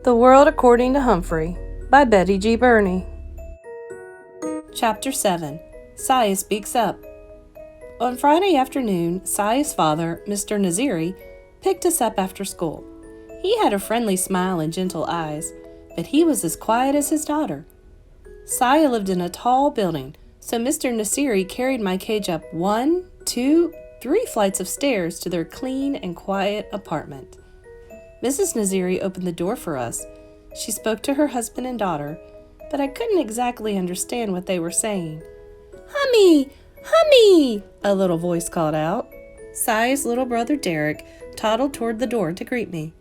The World According to Humphrey by Betty G. Burney. Chapter 7. Sayeh Speaks Up. On Friday afternoon, Sayeh's father, Mr. Naziri, picked us up after school. He had a friendly smile and gentle eyes, but he was as quiet as his daughter. Sayeh lived in a tall building, so Mr. Naziri carried my cage up 1, 2, 3 flights of stairs to their clean and quiet apartment. Mrs. Naziri opened the door for us. She spoke to her husband and daughter, but I couldn't exactly understand what they were saying. "Hummy! Hummy!" a little voice called out. Sayeh's little brother Derek toddled toward the door to greet me.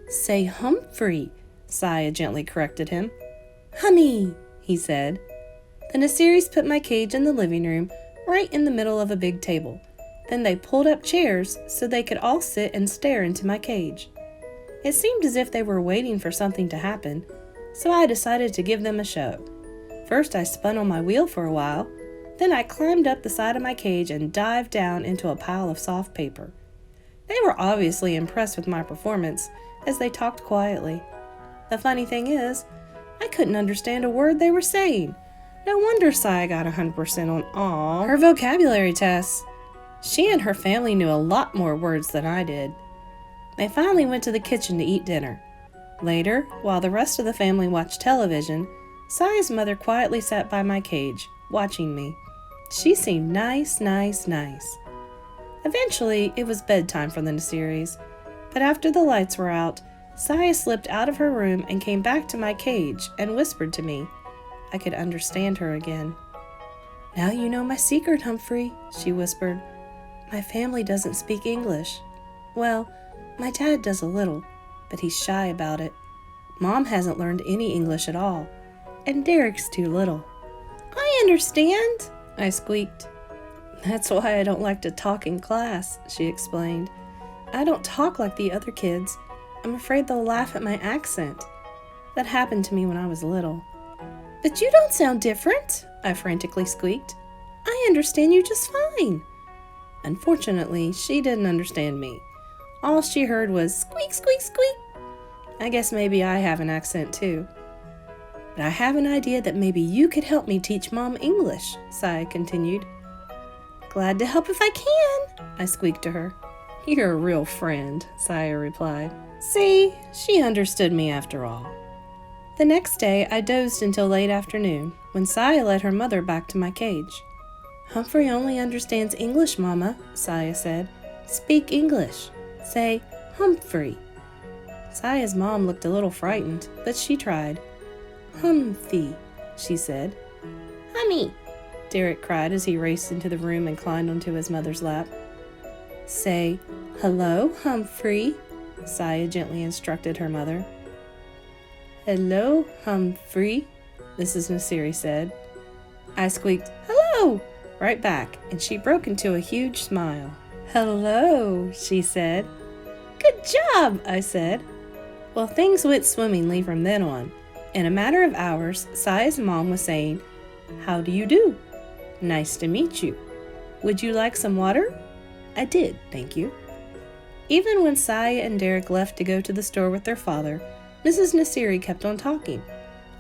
"Say Humphrey," Sayeh gently corrected him. "Hummy," he said. The Naziris put my cage in the living room, right in the middle of a big table. Then they pulled up chairs so they could all sit and stare into my cage. It seemed as if they were waiting for something to happen, so I decided to give them a show. First I spun on my wheel for a while, then I climbed up the side of my cage and dived down into a pile of soft paper. They were obviously impressed with my performance as they talked quietly. The funny thing is, I couldn't understand a word they were saying. No wonder Sayeh got 100% on all her vocabulary tests. She and her family knew a lot more words than I did. They finally went to the kitchen to eat dinner. Later, while the rest of the family watched television, Sayeh's mother quietly sat by my cage, watching me. She seemed nice. Eventually, it was bedtime for the Naziris, but after the lights were out, Sayeh slipped out of her room and came back to my cage and whispered to me. I could understand her again. "Now you know my secret, Humphrey," she whispered. "My family doesn't speak English. Well, my dad does a little, but he's shy about it. Mom hasn't learned any English at all, and Derek's too little." "I understand," I squeaked. "That's why I don't like to talk in class," she explained. "I don't talk like the other kids. I'm afraid they'll laugh at my accent. That happened to me when I was little." "But you don't sound different," I frantically squeaked. "I understand you just fine." Unfortunately, she didn't understand me. All she heard was squeak, squeak, squeak. I guess maybe I have an accent too. "But I have an idea that maybe you could help me teach Mom English," Sayeh continued. "Glad to help if I can," I squeaked to her. "You're a real friend," Sayeh replied. See, she understood me after all. The next day, I dozed until late afternoon, when Sayeh led her mother back to my cage. "Humphrey only understands English, Mama," Sayeh said. "Speak English. Say, Humphrey." Sayeh's mom looked a little frightened, but she tried. "Humphrey," she said. "Hummy," Derek cried as he raced into the room and climbed onto his mother's lap. "Say, hello, Humphrey," Sayeh gently instructed her mother. "Hello, Humphrey," Mrs. Naziri said. I squeaked, "Hello," right back, and she broke into a huge smile. "Hello," she said. "Good job," I said. Well, things went swimmingly from then on. In a matter of hours, Sayeh's mom was saying, "How do you do? Nice to meet you. Would you like some water?" I did, thank you. Even when Sayeh and Derek left to go to the store with their father, Mrs. Naziri kept on talking.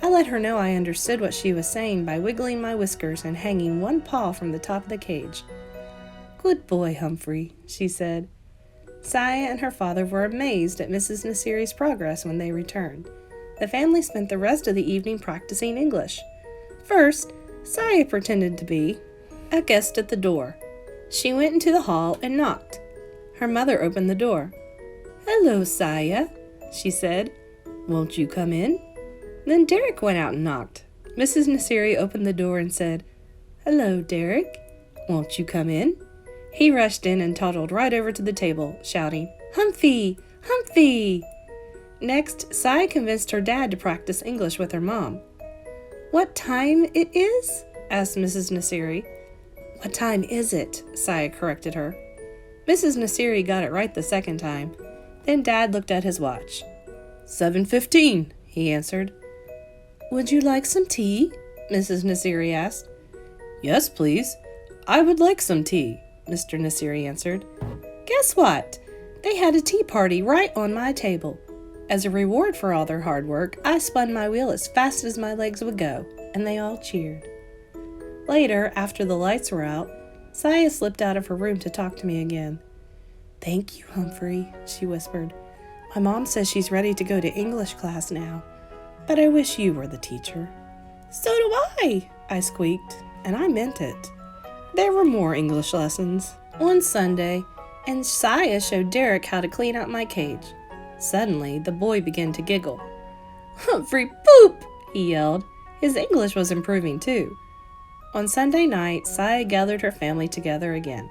I let her know I understood what she was saying by wiggling my whiskers and hanging one paw from the top of the cage. "Good boy, Humphrey," she said. Sayeh and her father were amazed at Mrs. Naziri's progress when they returned. The family spent the rest of the evening practicing English. First, Sayeh pretended to be a guest at the door. She went into the hall and knocked. Her mother opened the door. "Hello, Sayeh," she said. "Won't you come in?" Then Derek went out and knocked. Mrs. Naziri opened the door and said, "Hello, Derek. Won't you come in?" He rushed in and toddled right over to the table, shouting, "Humphrey! Humphrey!" Next, Sayeh convinced her dad to practice English with her mom. "What time it is?" asked Mrs. Naziri. "What time is it?" Sayeh corrected her. Mrs. Naziri got it right the second time. Then Dad looked at his watch. 7:15, he answered. "Would you like some tea?" Mrs. Naziri asked. "Yes, please. I would like some tea," Mr. Naziri answered. Guess what? They had a tea party right on my table. As a reward for all their hard work, I spun my wheel as fast as my legs would go, and they all cheered. Later, after the lights were out, Sayeh slipped out of her room to talk to me again. "Thank you, Humphrey," she whispered. "My mom says she's ready to go to English class now, but I wish you were the teacher." "So do I squeaked, and I meant it. There were more English lessons on Sunday, and Sayeh showed Derek how to clean out my cage. Suddenly, the boy began to giggle. "Humphrey, poop!" he yelled. His English was improving too. On Sunday night, Sayeh gathered her family together again.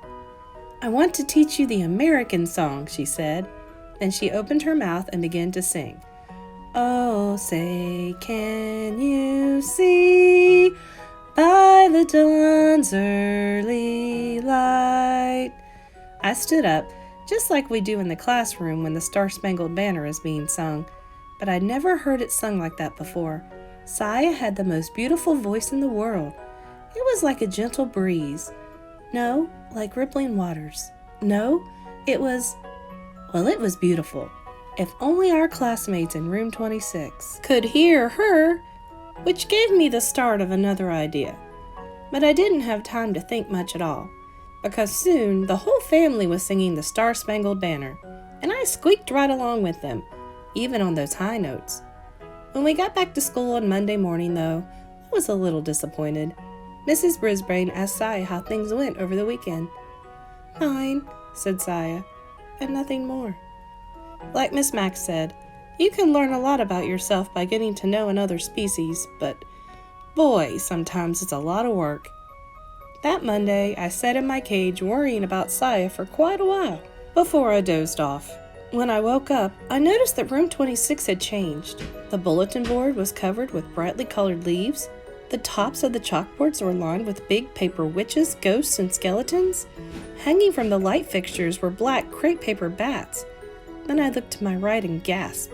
"I want to teach you the American song," she said. Then she opened her mouth and began to sing. "Oh, say, can you see by the dawn's early light?" I stood up, just like we do in the classroom when the Star-Spangled Banner is being sung, but I'd never heard it sung like that before. Sayeh had the most beautiful voice in the world. It was like a gentle breeze. No, like rippling waters. No, it was beautiful. If only our classmates in room 26 could hear her, which gave me the start of another idea. But I didn't have time to think much at all, because soon the whole family was singing the Star-Spangled Banner, and I squeaked right along with them, even on those high notes. When we got back to school on Monday morning, though, I was a little disappointed. Mrs. Brisbane asked Sayeh how things went over the weekend. "Fine," said Sayeh, and nothing more. Like Miss Max said, you can learn a lot about yourself by getting to know another species, but boy, sometimes it's a lot of work. That Monday, I sat in my cage worrying about Sayeh for quite a while before I dozed off. When I woke up, I noticed that room 26 had changed. The bulletin board was covered with brightly colored leaves. The tops of the chalkboards were lined with big paper witches, ghosts, and skeletons. Hanging from the light fixtures were black crepe paper bats. Then I looked to my right and gasped.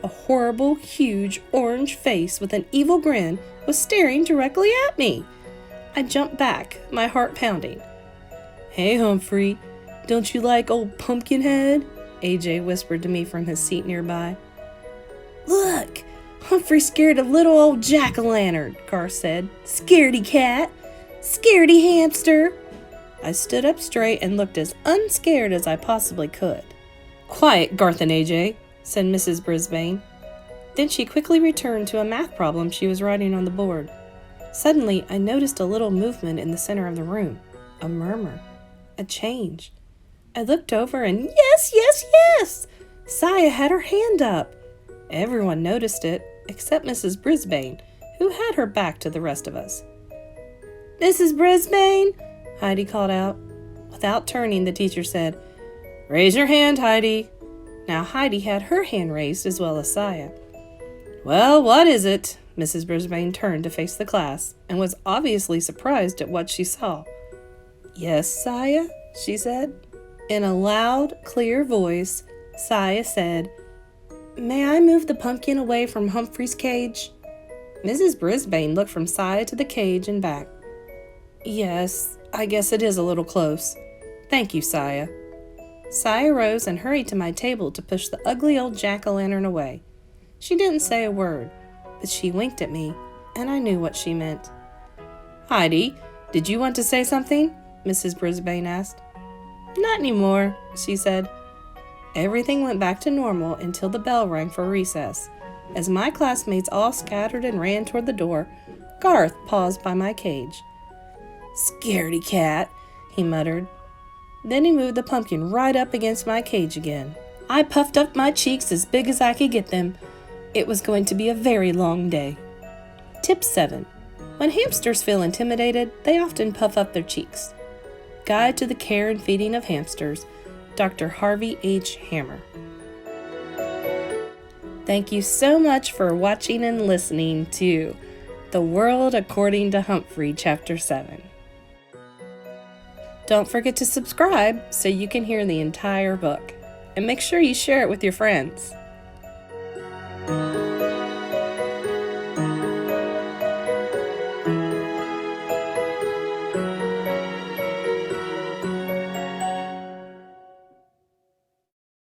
A horrible, huge, orange face with an evil grin was staring directly at me. I jumped back, my heart pounding. "Hey, Humphrey, don't you like old Pumpkinhead?" AJ whispered to me from his seat nearby. "Look, Humphrey scared a little old jack-o'-lantern," Garth said. "Scaredy cat! Scaredy hamster!" I stood up straight and looked as unscared as I possibly could. "Quiet, Garth and AJ," said Mrs. Brisbane. Then she quickly returned to a math problem she was writing on the board. Suddenly, I noticed a little movement in the center of the room. A murmur. A change. I looked over and yes! Sayeh had her hand up. Everyone noticed it, except Mrs. Brisbane, who had her back to the rest of us. "Mrs. Brisbane," Heidi called out. Without turning, the teacher said, "Raise your hand, Heidi." Now Heidi had her hand raised as well as Sayeh. "Well, what is it?" Mrs. Brisbane turned to face the class and was obviously surprised at what she saw. "Yes, Sayeh," she said. In a loud, clear voice, Sayeh said, "May I move the pumpkin away from Humphrey's cage?" Mrs. Brisbane looked from Sayeh to the cage and back. "Yes, I guess it is a little close. Thank you, Sayeh." Sayeh rose and hurried to my table to push the ugly old jack-o'-lantern away. She didn't say a word, but she winked at me, and I knew what she meant. "Heidi, did you want to say something?" Mrs. Brisbane asked. "Not anymore," she said. Everything went back to normal until the bell rang for recess. As my classmates all scattered and ran toward the door, Garth paused by my cage. "Scaredy cat," he muttered. Then he moved the pumpkin right up against my cage again. I puffed up my cheeks as big as I could get them. It was going to be a very long day. Tip 7. When hamsters feel intimidated, they often puff up their cheeks. Guide to the Care and Feeding of Hamsters, Dr. Harvey H. Hammer. Thank you so much for watching and listening to The World According to Humphrey, Chapter 7. Don't forget to subscribe so you can hear the entire book. And make sure you share it with your friends.